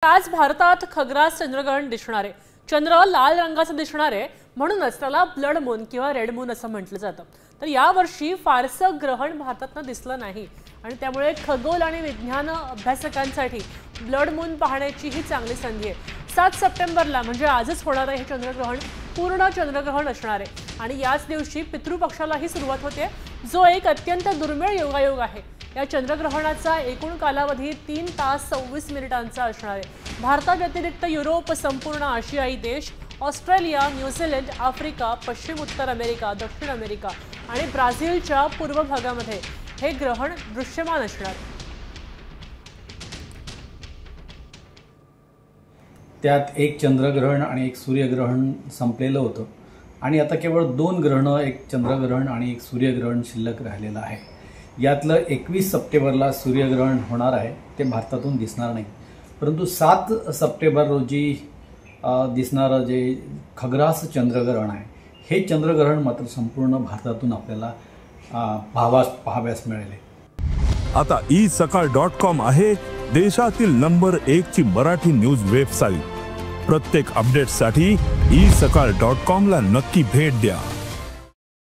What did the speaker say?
आज भारतात खग्रास चंद्रग्रहण दिसणार आहे। चंद्र लाल रंगाचा दिसणार आहे, म्हणूनच त्याला ब्लड मून किंवा रेड मून असं म्हटलं जातं। तर यावर्षी फारसं ग्रहण भारतात दिसलं नाही आणि त्यामुळे खगोल आणि विज्ञान अभ्यासकांसाठी ब्लड मून पाहण्याची ही चांगली संधी आहे। 7 सप्टेंबरला म्हणजे आजच होणारे हे चंद्रग्रहण पूर्ण चंद्रग्रहण असणार आहे आणि याच दिवशी पितृपक्षालाही सुरुवात होते, जो एक अत्यंत दुर्मिळ योगायोग आहे। या चंद्रग्रहणाचा एकूण कालावधी 3 तास 26 मिनिटांचा असणार आहे। भारताव्यतिरिक्त युरोप, संपूर्ण आशियाई देश, ऑस्ट्रेलिया, न्यूझीलंड, आफ्रिका, पश्चिम उत्तर अमेरिका, दक्षिण अमेरिका आणि ब्राझीलच्या पूर्व भागामध्ये हे ग्रहण दृश्यमान असणार आहे। त्यात एक चंद्रग्रहण आणि एक सूर्यग्रहण संपलेलं होतं आणि आता केवळ 2 ग्रहण, एक चंद्रग्रहण आणि एक सूर्यग्रहण शिल्लक राहिलेलं आहे। यातलं 21 सप्टेंबरला सूर्यग्रहण होणार आहे, ते भारतातून दिसणार नाही, परंतु 7 सप्टेंबर रोजी दिसणारं जे खग्रास चंद्रग्रहण आहे, हे चंद्रग्रहण मात्र संपूर्ण भारतातून आपल्याला पाहाव्यास मिळेल। आता isakal.com आहे देशातील नंबर 1 ची मराठी न्यूज वेबसाईट। प्रत्येक अपडेटसाठी isakal.com ला नक्की भेट द्या।